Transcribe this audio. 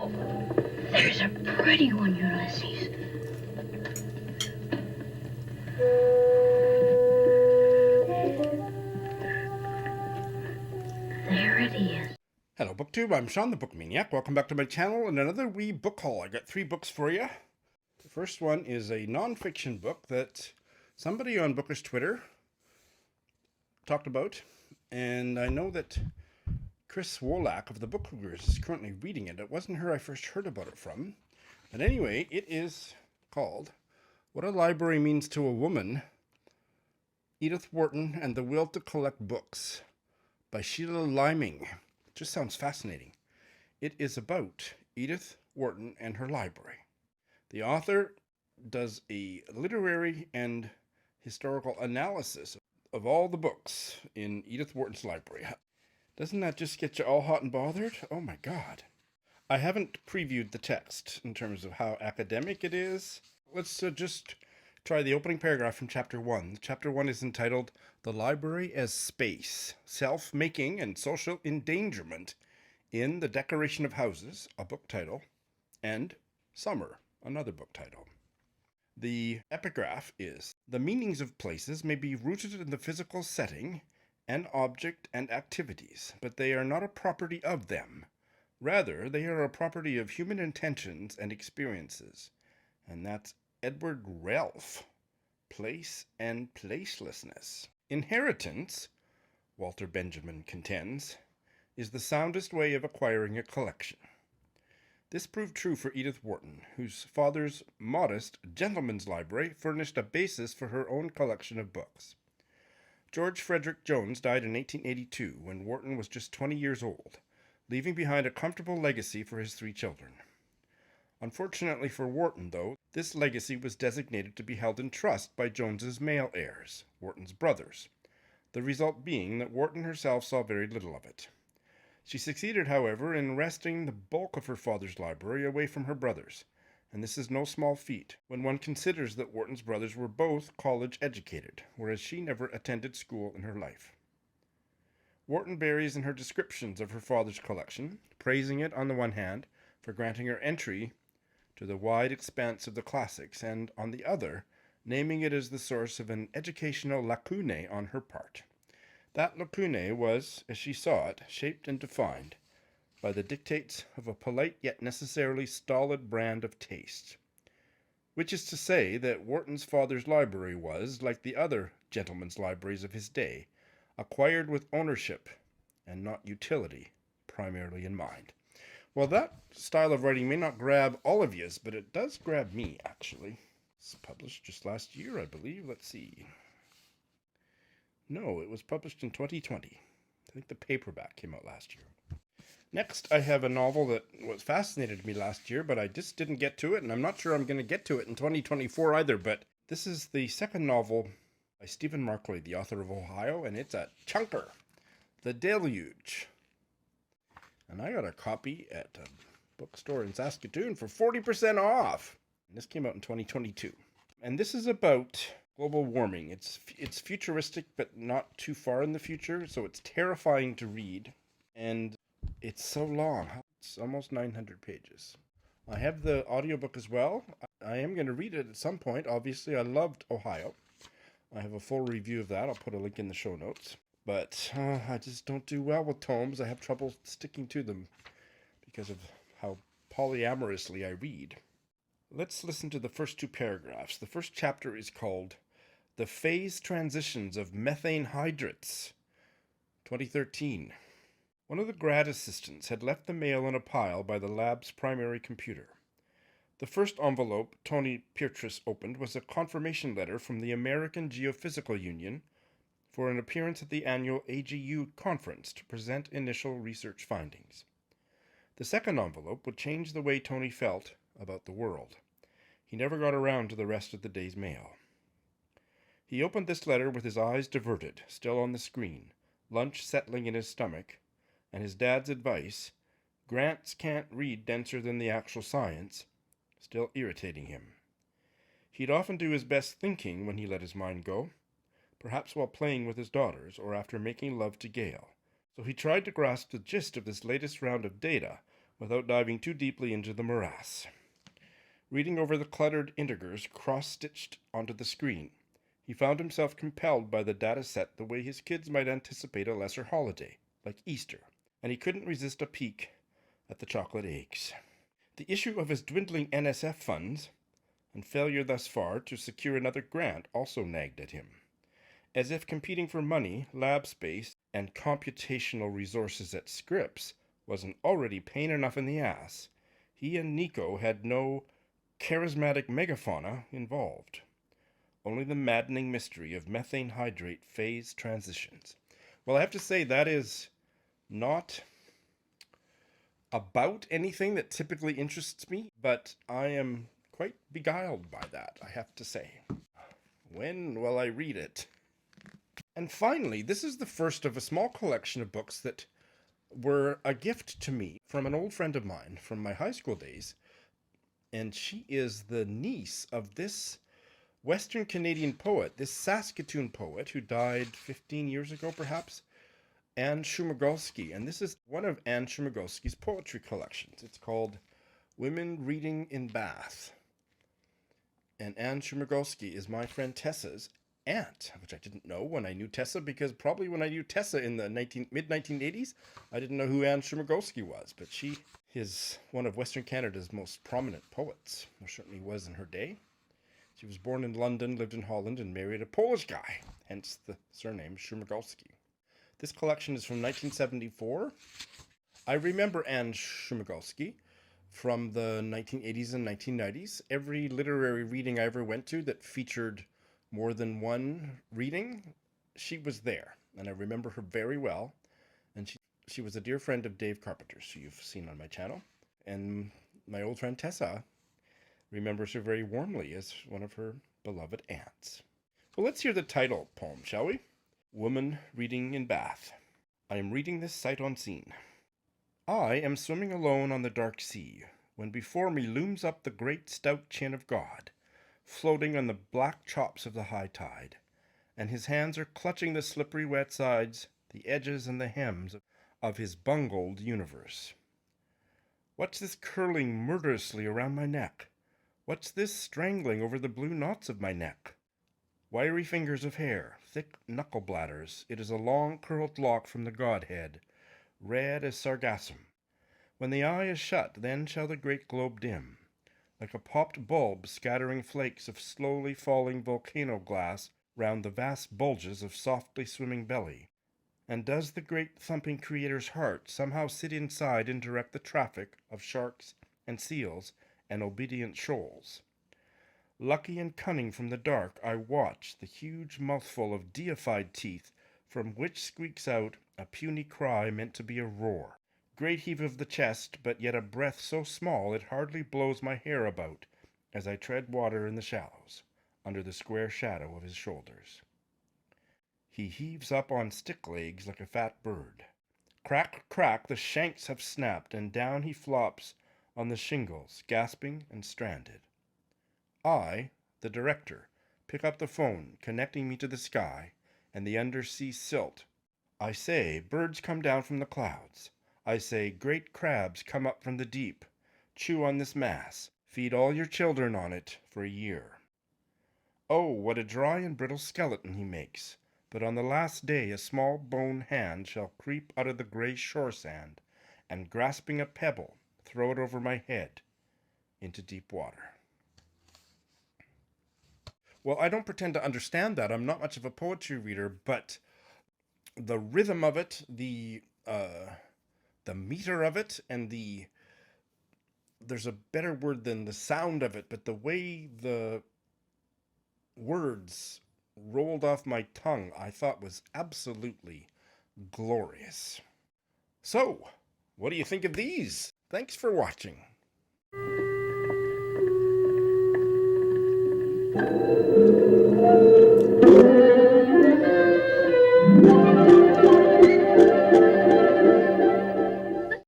There's a pretty one, Ulysses. There it is. Hello BookTube, I'm Sean the Book Maniac. Welcome back to my channel and another wee book haul. I got 3 books for you. The first one is a non-fiction book that somebody on Bookish Twitter talked about, and I know that Chris Wolak of the Book Cougars is currently reading it. It wasn't her I first heard about it from. But anyway, it is called What a Library Means to a Woman, Edith Wharton and the Will to Collect Books by Sheila Liming. It just sounds fascinating. It is about Edith Wharton and her library. The author does a literary and historical analysis of all the books in Edith Wharton's library. Doesn't that just get you all hot and bothered? Oh my God. I haven't previewed the text in terms of how academic it is. Let's just try the opening paragraph from Chapter 1. Chapter 1 is entitled The Library as Space, Self-Making and Social Endangerment in the Decoration of Houses, a book title, and Summer, another book title. The epigraph is, the meanings of places may be rooted in the physical setting and object and activities, but they are not a property of them. Rather, they are a property of human intentions and experiences. And that's Edward Ralph, Place and Placelessness. Inheritance, Walter Benjamin contends, is the soundest way of acquiring a collection. This proved true for Edith Wharton, whose father's modest gentleman's library furnished a basis for her own collection of books. George Frederick Jones died in 1882 when Wharton was just 20 years old, leaving behind a comfortable legacy for his 3 children. Unfortunately for Wharton, though, this legacy was designated to be held in trust by Jones's male heirs, Wharton's brothers, the result being that Wharton herself saw very little of it. She succeeded, however, in wresting the bulk of her father's library away from her brothers, and this is no small feat when one considers that Wharton's brothers were both college educated, whereas she never attended school in her life. Wharton varies in her descriptions of her father's collection, praising it on the one hand for granting her entry to the wide expanse of the classics, and on the other, naming it as the source of an educational lacune on her part. That lacune was, as she saw it, shaped and defined by the dictates of a polite yet necessarily stolid brand of taste. Which is to say that Wharton's father's library was, like the other gentlemen's libraries of his day, acquired with ownership and not utility primarily in mind. Well, that style of writing may not grab all of yous, but it does grab me, actually. It's published just last year, I believe. Let's see. No, it was published in 2020. I think the paperback came out last year. Next, I have a novel that was fascinated me last year, but I just didn't get to it, and I'm not sure I'm going to get to it in 2024 either, but this is the second novel by Stephen Markley, the author of Ohio, and it's a chunker, The Deluge. And I got a copy at a bookstore in Saskatoon for 40% off. And this came out in 2022. And this is about global warming. It's futuristic, but not too far in the future, so it's terrifying to read. And it's so long. It's almost 900 pages. I have the audiobook as well. I am going to read it at some point. Obviously, I loved Ohio. I have a full review of that. I'll put a link in the show notes. But I just don't do well with tomes. I have trouble sticking to them because of how polyamorously I read. Let's listen to the first 2 paragraphs. The first chapter is called The Phase Transitions of Methane Hydrates, 2013. One of the grad assistants had left the mail in a pile by the lab's primary computer. The first envelope Tony Petrus opened was a confirmation letter from the American Geophysical Union for an appearance at the annual AGU conference to present initial research findings. The second envelope would change the way Tony felt about the world. He never got around to the rest of the day's mail. He opened this letter with his eyes diverted, still on the screen, lunch settling in his stomach, and his dad's advice, Grants can't read denser than the actual science, still irritating him. He'd often do his best thinking when he let his mind go, perhaps while playing with his daughters or after making love to Gail. So he tried to grasp the gist of this latest round of data without diving too deeply into the morass. Reading over the cluttered integers cross-stitched onto the screen, he found himself compelled by the data set the way his kids might anticipate a lesser holiday, like Easter, and he couldn't resist a peek at the chocolate eggs. The issue of his dwindling NSF funds and failure thus far to secure another grant also nagged at him. As if competing for money, lab space, and computational resources at Scripps wasn't already pain enough in the ass, he and Nico had no charismatic megafauna involved. Only the maddening mystery of methane hydrate phase transitions. Well, I have to say that is not about anything that typically interests me, but I am quite beguiled by that, I have to say. When will I read it? And finally, this is the first of a small collection of books that were a gift to me from an old friend of mine from my high school days, and she is the niece of this Western Canadian poet, this Saskatoon poet who died 15 years ago perhaps, Anne Szumigalski, and this is one of Anne Szumigalski's poetry collections. It's called Women Reading in Bath. And Anne Szumigalski is my friend Tessa's aunt, which I didn't know when I knew Tessa, because probably when I knew Tessa in the mid-1980s, I didn't know who Anne Szumigalski was, but she is one of Western Canada's most prominent poets, or certainly was in her day. She was born in London, lived in Holland, and married a Polish guy, hence the surname Szumigalski. This collection is from 1974. I remember Anne Szumigalski from the 1980s and 1990s. Every literary reading I ever went to that featured more than one reading, she was there. And I remember her very well. And she was a dear friend of Dave Carpenter's, who you've seen on my channel. And my old friend Tessa remembers her very warmly as one of her beloved aunts. Well, let's hear the title poem, shall we? Woman Reading in Bath. I am reading this sight unseen. I am swimming alone on the dark sea, when before me looms up the great stout chin of God, floating on the black chops of the high tide, and his hands are clutching the slippery wet sides, the edges and the hems of his bungled universe. What's this curling murderously around my neck? What's this strangling over the blue knots of my neck? Wiry fingers of hair, thick knuckle bladders, it is a long curled lock from the Godhead, red as sargassum. When the eye is shut, then shall the great globe dim, like a popped bulb scattering flakes of slowly falling volcano glass round the vast bulges of softly swimming belly. And does the great thumping Creator's heart somehow sit inside and direct the traffic of sharks and seals and obedient shoals? Lucky and cunning from the dark, I watch the huge mouthful of deified teeth from which squeaks out a puny cry meant to be a roar. Great heave of the chest, but yet a breath so small it hardly blows my hair about as I tread water in the shallows, under the square shadow of his shoulders. He heaves up on stick legs like a fat bird. Crack, crack, the shanks have snapped, and down he flops on the shingles, gasping and stranded. I, the director, pick up the phone, connecting me to the sky and the undersea silt. I say, birds come down from the clouds. I say, great crabs come up from the deep. Chew on this mass. Feed all your children on it for a year. Oh, what a dry and brittle skeleton he makes. But on the last day a small bone hand shall creep out of the grey shore sand, and grasping a pebble, throw it over my head into deep water. Well, I don't pretend to understand that. I'm not much of a poetry reader, but the rhythm of it, the meter of it, and there's a better word than the sound of it, but the way the words rolled off my tongue, I thought was absolutely glorious. So, what do you think of these? Thanks for watching.